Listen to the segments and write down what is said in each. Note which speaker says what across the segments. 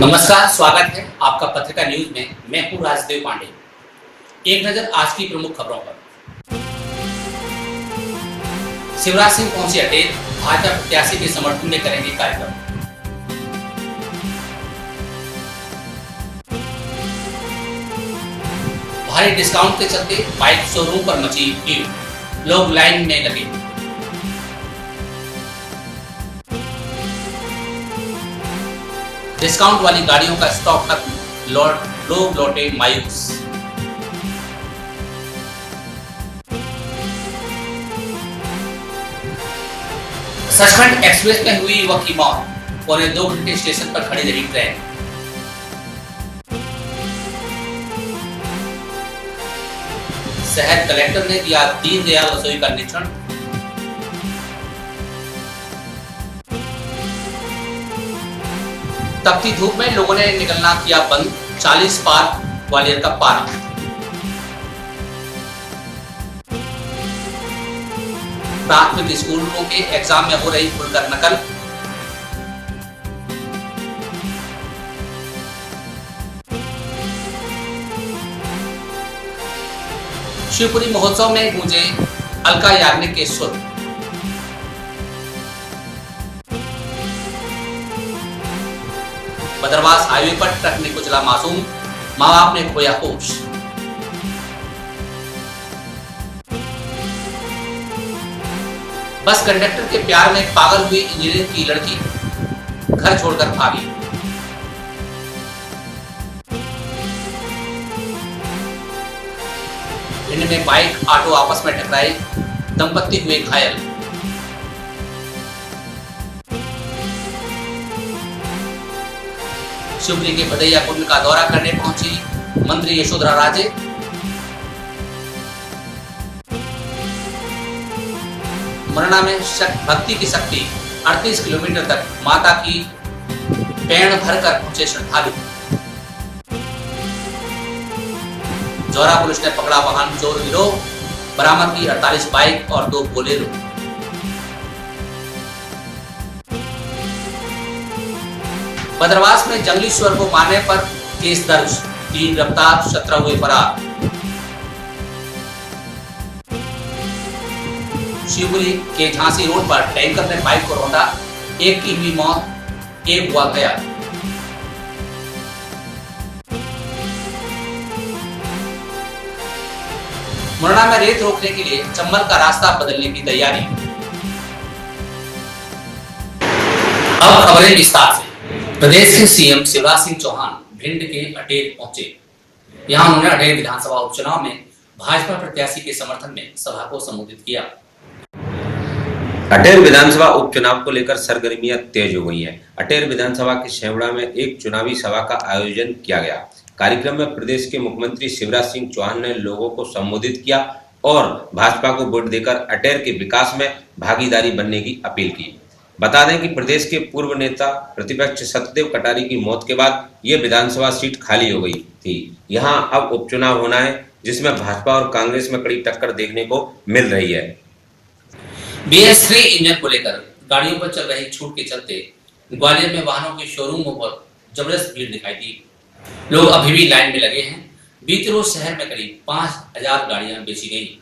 Speaker 1: नमस्कार, स्वागत है आपका पत्रिका न्यूज में। मैं हूं राजदेव पांडे। एक नजर आज की प्रमुख खबरों पर। शिवराज सिंह पहुंचे अटेर, भाजपा प्रत्याशी के समर्थन में करेंगे कार्यक्रम। भारी डिस्काउंट के चलते बाइक शोरूम पर मची भीड़, लोग लाइन में लगे। डिस्काउंट वाली गाड़ियों का स्टॉक खत्म, लोग लौटे मायूस। सचखंड एक्सप्रेस में हुई युवक की मौत, पौने 2 घंटे स्टेशन पर खड़ी रही ट्रेन। शहर कलेक्टर ने दिया दीनदयाल रसोई का निरीक्षण। तपती धूप में लोगों ने निकलना किया बंद, 40 पार ग्वालियर का पारा। प्राथमिक स्कूलों के एग्जाम में हो रही खुलकर नकल। शिवपुरी महोत्सव में गूंजे अलका याग्निक के सुर। बदरवास हाईवे पर ट्रक ने कुचला मासूम, मां बाप ने खोया होश। बस कंडक्टर के प्यार में पागल हुई इंजीनियर की लड़की, घर छोड़कर भागी। भिंड में बाइक ऑटो आपस में टकराए, दंपत्ति हुए घायल। शिवपुरी के भदैया कुंड का दौरा करने पहुंची मंत्री यशोधरा राजे। मुरैना में भक्ति की शक्ति, 38 किलोमीटर तक माता की पैण भरकर पहुंचे श्रद्धालु। जौरा पुलिस ने पकड़ा वाहन चोर गिरोह, बरामद की 48 बाइक और 2 बोलेरो। बदरवास में जंगली सुअर को मारने पर केस दर्ज, 3 गिरफ्तार, 17 हुए फरार। शिवपुरी के झांसी रोड पर टैंकर ने बाइक को रौंदा, एक की हुई मौत, एक हुआ गया। मुरैना में रेत रोकने के लिए चंबल का रास्ता बदलने की तैयारी। अब खबरें विस्तार से। प्रदेश के सीएम शिवराज सिंह चौहान भिंड के अटेर पहुंचे। यहां उन्होंने अटेर विधानसभा उपचुनाव में भाजपा प्रत्याशी के समर्थन में सभा को संबोधित किया।
Speaker 2: अटेर विधानसभा उपचुनाव को लेकर सरगर्मियां तेज हो गई हैं। अटेर विधानसभा के शेवड़ा में एक चुनावी सभा का आयोजन किया गया। कार्यक्रम में प्रदेश के मुख्यमंत्री शिवराज सिंह चौहान ने लोगों को संबोधित किया और भाजपा को वोट देकर अटेर के विकास में भागीदारी बनने की अपील की। बता दें कि प्रदेश के पूर्व नेता प्रतिपक्ष सत्यदेव कटारी की मौत के बाद ये विधानसभा सीट खाली हो गई थी। यहां अब उपचुनाव होना है, जिसमें भाजपा और कांग्रेस में कड़ी टक्कर देखने को मिल रही है।
Speaker 1: BS3 इंजन को लेकर गाड़ियों पर चल रही छूट के चलते ग्वालियर में वाहनों के शोरूमों पर जबरदस्त भीड़ दिखाई दी। लोग अभी भी लाइन में लगे हैं। बीते रोज शहर में करीब 5000 गाड़ियां बेची गई।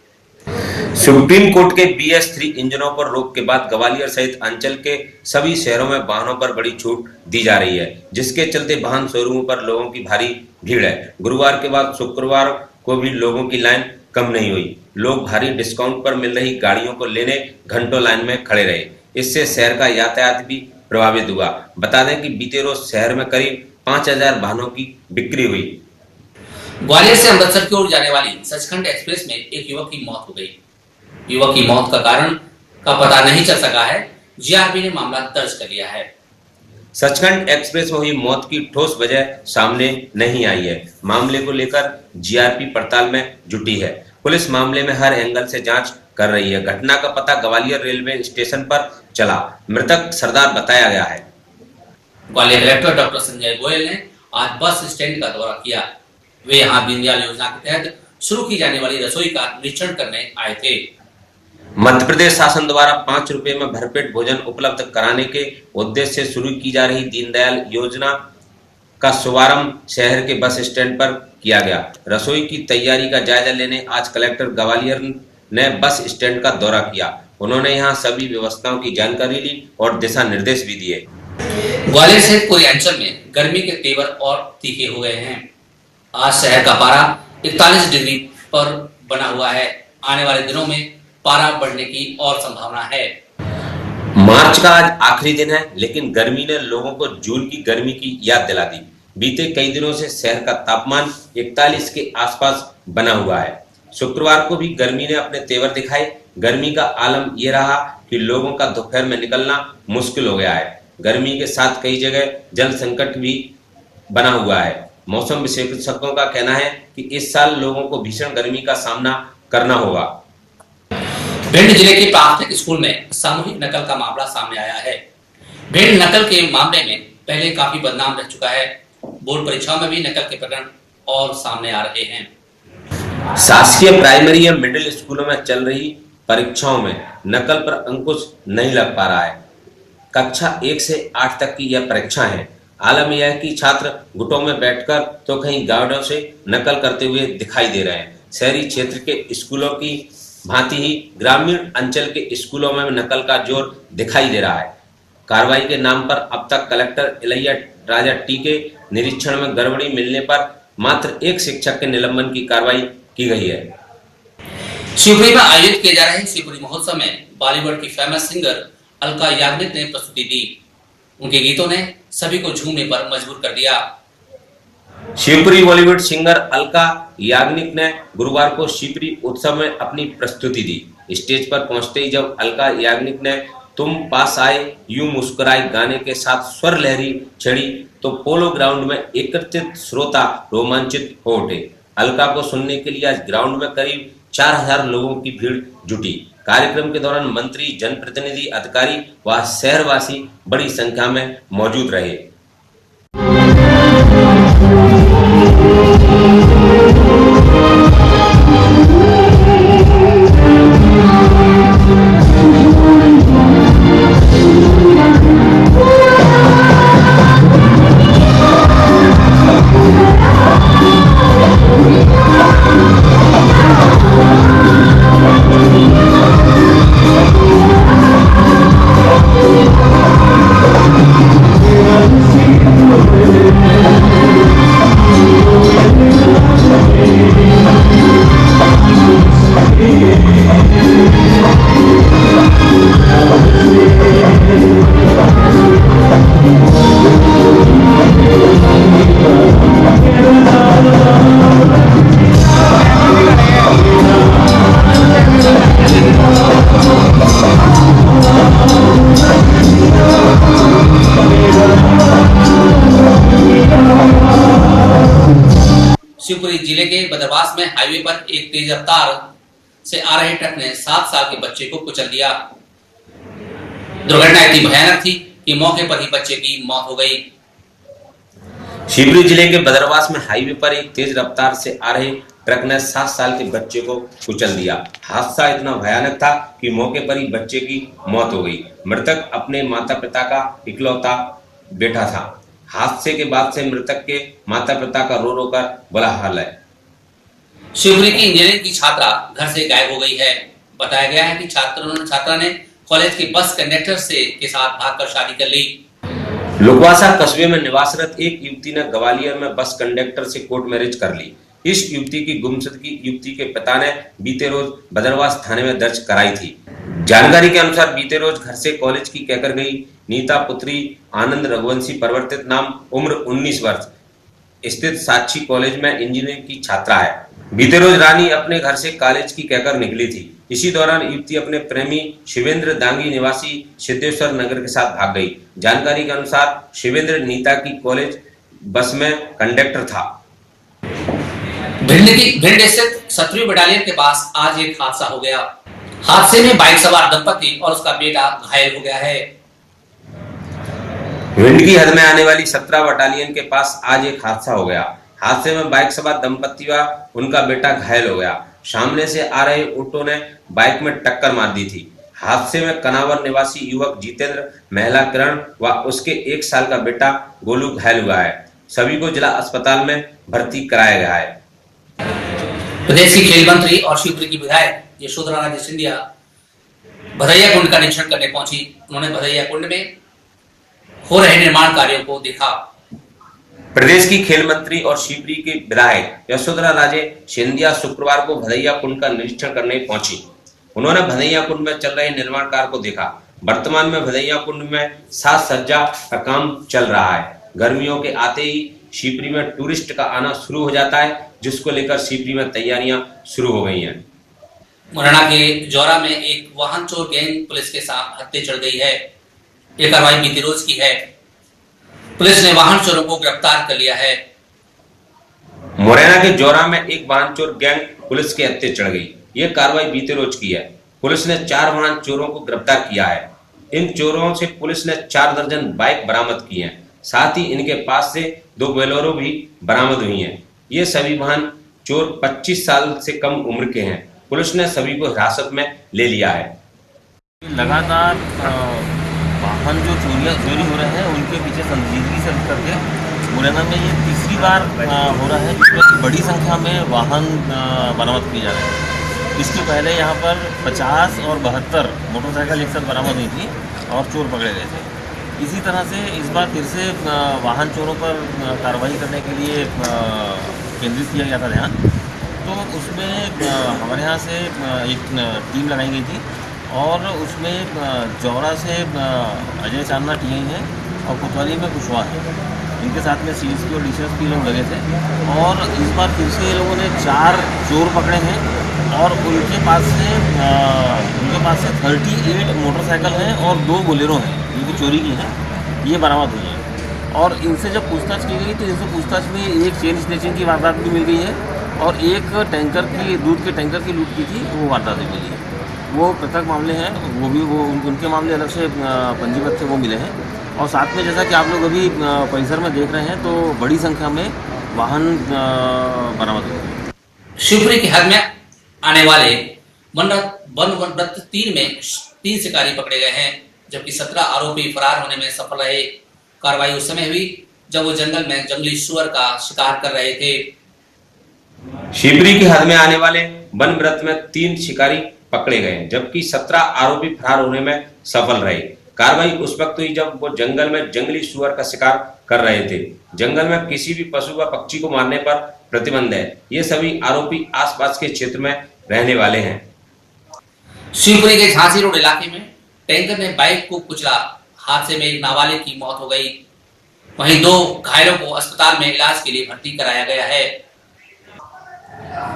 Speaker 2: सुप्रीम कोर्ट के BS3 इंजनों पर रोक के बाद ग्वालियर सहित अंचल के सभी शहरों में वाहनों पर बड़ी छूट दी जा रही है, जिसके चलते वाहन शोरूमों पर लोगों की भारी भीड़ है। गुरुवार के बाद शुक्रवार को भी लोगों की लाइन कम नहीं हुई। लोग भारी डिस्काउंट पर मिल रही गाड़ियों को लेने घंटों लाइन में खड़े रहे। इससे शहर का यातायात भी प्रभावित हुआ। बता दें कि बीते रोज शहर में करीब 5000 वाहनों की बिक्री हुई।
Speaker 1: ग्वालियर से अमृतसर की ओर जाने वाली सचखंड एक्सप्रेस में एक युवक की मौत हो गई। युवक की मौत का कारण का पता नहीं चल सका है। जीआरपी ने मामला दर्ज कर लिया है।
Speaker 2: सचखंड एक्सप्रेस में हुई मौत की ठोस वजह सामने नहीं आई है। मामले को लेकर जीआरपी पड़ताल में जुटी है। पुलिस मामले में हर एंगल से जांच कर रही है। घटना का पता ग्वालियर रेलवे स्टेशन पर चला। मृतक सरदार बताया गया है।
Speaker 1: ग्वालियर कलेक्टर डॉक्टर संजय गोयल ने आज बस स्टैंड का दौरा किया। वे यहाँ दीनदयाल योजना के तहत शुरू की जाने वाली रसोई का निरीक्षण करने आए थे।
Speaker 2: मध्य प्रदेश शासन द्वारा 5 रुपए में भरपेट भोजन उपलब्ध कराने के उद्देश्य से शुरू की जा रही दीनदयाल योजना का शुभारंभ शहर के बस स्टैंड पर किया गया। रसोई की तैयारी का जायजा लेने आज कलेक्टर ग्वालियर ने बस स्टैंड का दौरा किया। उन्होंने यहां सभी व्यवस्थाओं की जानकारी ली और दिशा निर्देश भी दिए।
Speaker 1: ग्वालियर सहित पूरे अंचल में गर्मी के तेवर और तीखे हो गए हैं। आज शहर का पारा 41 डिग्री पर बना हुआ है। आने वाले दिनों में पारा बढ़ने की और संभावना है।
Speaker 2: मार्च का आज आखिरी दिन है, लेकिन गर्मी ने लोगों को जून की गर्मी की याद दिला दी। बीते कई दिनों से शहर का तापमान 41 के आसपास बना हुआ है। शुक्रवार को भी गर्मी ने अपने तेवर दिखाए। गर्मी का आलम यह रहा कि लोगों का दोपहर में निकलना मुश्किल हो गया है। गर्मी के साथ कई जगह जल संकट भी बना हुआ है। मौसम विशेषज्ञों का कहना है कि इस साल लोगों को भीषण गर्मी का सामना करना होगा।
Speaker 1: भिंड जिले के प्राथमिक स्कूल में सामूहिक नकल का मामला सामने आया है। भिंड नकल के मामले में पहले काफी बदनाम रह चुका है। बोर्ड परीक्षाओं में भी नकल के प्रकरण और सामने आ रहे हैं।
Speaker 2: शासकीय प्राइमरी या मिडिल स्कूलों में चल रही परीक्षाओं में नकल पर अंकुश नहीं लग पा रहा है। कक्षा 1 से 8 तक की यह परीक्षा है। आलम यह है कि छात्र गुटों में बैठकर तो कहीं गार्डों से नकल करते हुए दिखाई दे रहे हैं। शहरी क्षेत्र के स्कूलों की भांति ही ग्रामीण अंचल के स्कूलों में नकल का जोर दिखाई दे रहा है। कार्रवाई के नाम पर अब तक कलेक्टर इलैया राजा टी के निरीक्षण में गड़बड़ी मिलने पर मात्र एक शिक्षक के निलंबन की कार्रवाई की गई है।
Speaker 1: शिवपुरी में आयोजित किए जा रहे शिवपुरी महोत्सव में बॉलीवुड की फेमस सिंगर अलका याग्निक ने प्रस्तुति दी। उनके गीतों ने सभी को झूमने पर मजबूर कर दिया।
Speaker 2: शिवपुरी बॉलीवुड सिंगर अलका याग्निक ने गुरुवार को शिवपुरी उत्सव में अपनी प्रस्तुति दी। स्टेज पर पहुंचते ही जब अलका याग्निक ने तुम पास आए यूं मुस्कुराए गाने के साथ स्वर लहरी छड़ी तो पोलो ग्राउंड में एकत्रित श्रोता रोमांचित हो उठे। अलका को सुनने के लिए आज ग्राउंड में करीब 4000 लोगों की भीड़ जुटी। कार्यक्रम के दौरान मंत्री, जनप्रतिनिधि, अधिकारी व शहरवासी बड़ी संख्या में मौजूद रहे।
Speaker 1: शिवपुरी जिले के बदरवास में हाईवे पर एक तेज रफ्तार से आ रहे ट्रक ने 7 साल के बच्चे को कुचल दिया। दुर्घटना इतनी भयानक थी कि मौके पर ही बच्चे की मौत हो गई।
Speaker 2: शिवपुरी जिले के बदरवास में हाईवे पर एक तेज रफ्तार से आ रहे ट्रक ने 7 साल के बच्चे को कुचल दिया। हादसा इतना भयानक था कि मौके पर ही बच्चे की मौत हो गई। मृतक अपने माता पिता का इकलौता बेटा था। हादसे के बाद से मृतक के माता पिता का रो रो कर बुरा हाल है।
Speaker 1: शिवपुरी की इंजीनियरिंग की छात्रा घर से गायब हो गई है। बताया गया है कि छात्रा ने कॉलेज के बस कंडक्टर के साथ भागकर शादी कर ली।
Speaker 2: लुकवासा कस्बे में निवासरत एक युवती ने ग्वालियर में बस कंडक्टर से कोर्ट मैरिज कर ली। इस युवती की गुमशुदगी युवती के पिता ने बीते रोज बदरवास थाने में दर्ज कराई थी। जानकारी के अनुसार बीते रोज घर से कॉलेज की कहकर गई नीता पुत्री आनंद रघुवंशी परिवर्तित नाम, उम्र 19 वर्ष, स्थित साक्षी कॉलेज में इंजीनियरिंग की छात्रा है। बीते रोज रानी अपने घर से कॉलेज की कहकर निकली थी। इसी दौरान युवती अपने प्रेमी शिवेंद्र दांगी निवासी सिद्धेश्वर नगर के साथ भाग गई। जानकारी के अनुसार शिवेंद्र नीता की कॉलेज बस में कंडक्टर था।
Speaker 1: भिंड स्थित 7वीं बटालियन के पास आज एक हादसा हो गया। हादसे में बाइक सवार दंपति और उसका बेटा घायल हो गया है।
Speaker 2: भिंड की हद में आने वाली 17 बटालियन के पास आज एक हादसा हो गया। हादसे में बाइक सवार दंपति व उनका बेटा घायल हो गया। सामने से आ रहे ऑटो ने बाइक में टक्कर मार दी थी। हादसे में कनावर निवासी युवक जितेंद्र, महिला किरण व उसके 1 साल का बेटा गोलू घायल हुआ है। सभी को जिला अस्पताल में भर्ती कराया गया है।
Speaker 1: प्रदेश की खेल मंत्री और शिवपुरी की विधायक यशोधरा राजे सिंधिया भदैया कुंड का निरीक्षण करने पहुंची। उन्होंने भदैया कुंड में हो रहे निर्माण कार्यों को देखा।
Speaker 2: प्रदेश की खेल मंत्री और शिवपुरी के विधायक यशोधरा राजे सिंधिया शुक्रवार को भदैया कुंड का निरीक्षण करने पहुंची। उन्होंने भदैया कुंड में चल रहे निर्माण कार्य को देखा। वर्तमान में भदैया कुंड में साज सज्जा का काम चल रहा है। गर्मियों के आते ही शिवपुरी में टूरिस्ट का आना शुरू हो जाता है, जिसको लेकर शिवपुरी में तैयारियां शुरू हो गई हैं।
Speaker 1: मुरैना के जौरा में एक वाहन चोर गैंग पुलिस के साथ हत्या चढ़ गई है। ये कार्रवाई बीते रोज की है। पुलिस ने वाहन चोरों को गिरफ्तार कर लिया है।
Speaker 2: मुरैना के जौरा में एक वाहन चोर गैंग पुलिस के हत्या चढ़ गई। ये कार्रवाई बीते रोज की है। पुलिस ने 4 वाहन चोरों को गिरफ्तार किया है। इन चोरों से पुलिस ने 4 दर्जन बाइक बरामद की हैं। साथ ही इनके पास से 2 बोलेरो भी बरामद हुई हैं। ये सभी वाहन चोर 25 साल से कम उम्र के हैं। पुलिस ने सभी को हिरासत में ले लिया है।
Speaker 3: लगातार वाहन जो चोरी हो रहे हैं उनके पीछे संजीदगी से करके मुरैना में ये तीसरी बार हो रहा है, जिसमें बड़ी संख्या में वाहन बरामद किए जा रहे हैं। इसके पहले यहाँ पर 50 और 72 मोटरसाइकिल एक साथ बरामद हुई थी और चोर पकड़े गए थे। इसी तरह से इस बार फिर से वाहन चोरों पर कार्रवाई करने के लिए केंद्रित किया गया था ध्यान। तो उसमें हमारे यहाँ से एक टीम लगाई गई थी और उसमें जौरा से अजय चांदना टीआई है और कोतवाली में कुशवाहा है। इनके साथ में सीएसपी और डीसीएसपी लोग लगे थे और इस बार फिर से लोगों ने 4 चोर पकड़े हैं और उनके पास से 38 मोटरसाइकिल हैं और 2 बोलेरो हैं, ये भी चोरी की हैं, ये बरामद हुई हैं। और इनसे जब पूछताछ की गई तो इनसे पूछताछ में एक चेन स्नेचिंग की वारदात भी मिल गई है और एक टैंकर की दूध के टैंकर की लूट की थी, वो वारदात भी मिली है। वो पृथक मामले हैं, वो उनके मामले अलग से पंजीबद्ध थे, वो मिले हैं। और साथ में जैसा कि आप लोग अभी परिसर में देख रहे हैं तो बड़ी संख्या में वाहन बरामद हुए।
Speaker 1: शिवपुरी की हद में आने वाले वन व्रत 3 में 3 शिकारी पकड़े गए हैं, जबकि 17 आरोपी फरार होने में सफल रहे। कार्रवाई उस समय हुई जब वो जंगल में जंगली सुअर का शिकार कर रहे थे।
Speaker 2: शिवपुरी की हद में आने वाले वन व्रत में 3 शिकारी पकड़े गए, जबकि 17 आरोपी फरार होने में सफल रहे। कार्रवाई उस वक्त हुई जब वो जंगल में जंगली सुअर का शिकार कर रहे थे। जंगल में किसी भी पशु व पक्षी को मारने पर प्रतिबंध है। ये सभी आरोपी आसपास के क्षेत्र में रहने वाले हैं।
Speaker 1: शिवपुरी के झांसी रोड इलाके में टैंकर ने बाइक को कुचला। हादसे में एक नाबालिग की मौत हो गई, वहीं 2 घायलों को अस्पताल में इलाज के लिए भर्ती कराया गया है।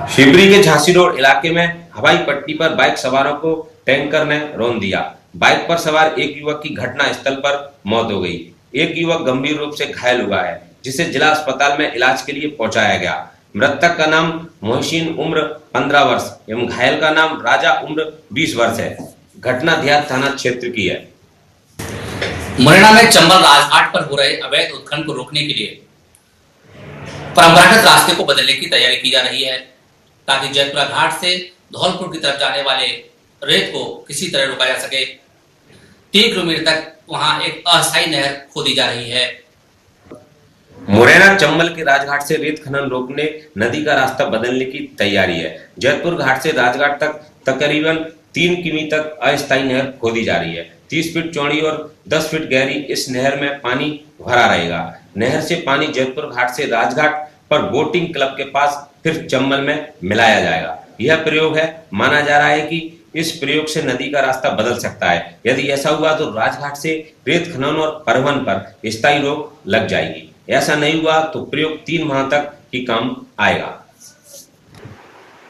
Speaker 2: शिवपुरी के झांसी रोड इलाके में हवाई पट्टी पर बाइक सवारों को टैंकर ने रौंद दिया। बाइक पर सवार एक युवक की घटना स्थल पर मौत हो गई। एक युवक गंभीर रूप से घायल हुआ है, जिसे जिला अस्पताल में इलाज के लिए पहुंचाया गया। मृतक का नाम मोहसिन उम्र 15 वर्ष एवं घायल का नाम राजा उम्र 20 वर्ष है। घटना देहात थाना क्षेत्र की है।
Speaker 1: मुरैना में चंबल राजघाट पर हो रहे अवैध उत्खनन को रोकने के लिए परंपरागत रास्ते को बदलने की तैयारी की जा रही है, ताकि जयपुरा घाट से धौलपुर की तरफ जाने वाले रेत को किसी तरह रोका जा सके। 3 किलोमीटर तक वहां एक अस्थायी नहर खोदी जा रही है।
Speaker 2: मुरैना चंबल के राजघाट से रेत खनन रोकने नदी का रास्ता बदलने की तैयारी है। जयपुर घाट से राजघाट तक तकरीबन 3 किमी तक अस्थायी नहर खोदी जा रही है। 30 फीट चौड़ी और 10 फीट गहरी इस नहर में पानी भरा रहेगा। नहर से पानी जयपुर घाट से राजघाट पर बोटिंग क्लब के पास फिर चंबल में मिलाया जाएगा। यह प्रयोग है। माना जा रहा है कि इस प्रयोग से नदी का रास्ता बदल सकता है। यदि ऐसा हुआ तो राजघाट से रेत खनन और परिवहन पर स्थायी रोक लग जाएगी। ऐसा नहीं हुआ तो प्रयोग 3 माह तक ही काम आएगा।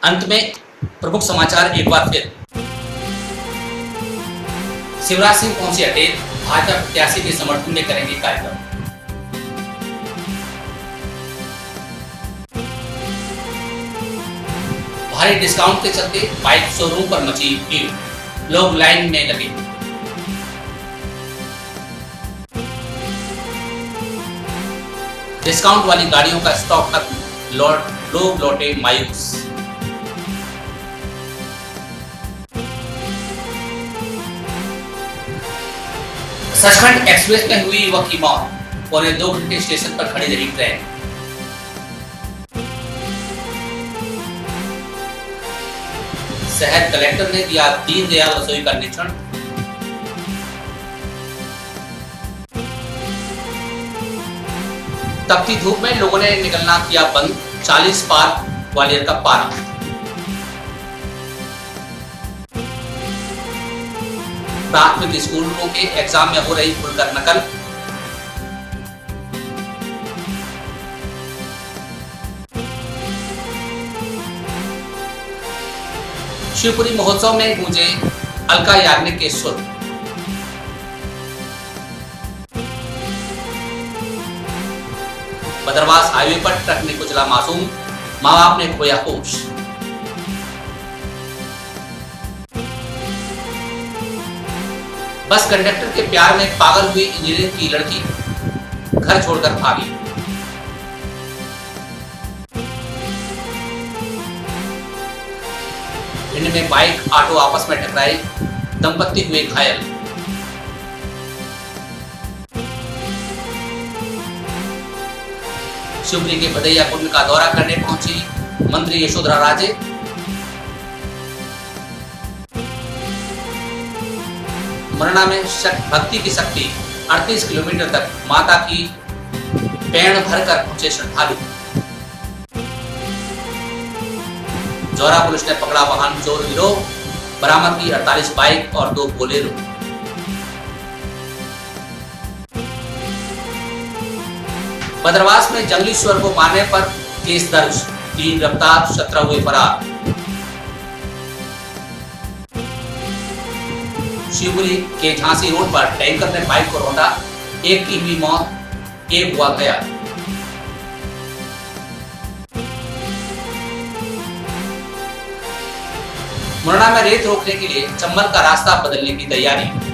Speaker 1: अंत में प्रमुख समाचार एक बार फिर। शिवराज सिंह पहुंचे अटेर, भाजपा प्रत्याशी के समर्थन में करेंगे कार्यक्रम। भारी डिस्काउंट के चलते बाइक शोरूम पर मची भीड़, लोग लाइन में लगे। डिस्काउंट वाली गाड़ियों का स्टॉक खत्म, लोग लौटे मायूस। सचखंड एक्सप्रेस में हुई युवक की मौत, पौने 2 घंटे स्टेशन पर खड़ी रही ट्रेन। शहर कलेक्टर ने दिया दीनदयाल रसोई का निरीक्षण। तपती धूप में लोगों ने निकलना किया बंद, 40 पार ग्वालियर का पारा। प्राथमिक स्कूलों के एग्जाम में हो रही खुलकर नकल। शिवपुरी महोत्सव में गूंजे अलका याग्निक के सुर। बदरवास हाईवे पर ट्रक ने कुचला मासूम, मां बाप ने खोया होश। बस कंडक्टर के प्यार में पागल हुई इंजीनियर की लड़की, घर छोड़कर भागी। भिंड में बाइक ऑटो आपस में टकराए, दंपत्ति हुए घायल। शिवपुरी के भदैया कुंड का दौरा करने पहुंची मंत्री यशोधरा राजे। मुरैना में भक्ति की शक्ति, 38 किलोमीटर तक माता की पैड़ भरकर पहुंचे श्रद्धालु। जौरा पुलिस ने पकड़ा वाहन चोर गिरोह, बरामद की 48 बाइक और 2 बोलेरो। बदरवास में जंगली सुअर को मारने पर केस दर्ज, 3 गिरफ्तार, 17 हुए फरार। शिवपुरी के झांसी रोड पर टैंकर ने बाइक को रौंदा, 1 की हुई मौत, 1 हुआ घायल। मुरैना में रेत रोकने के लिए चंबल का रास्ता बदलने की तैयारी।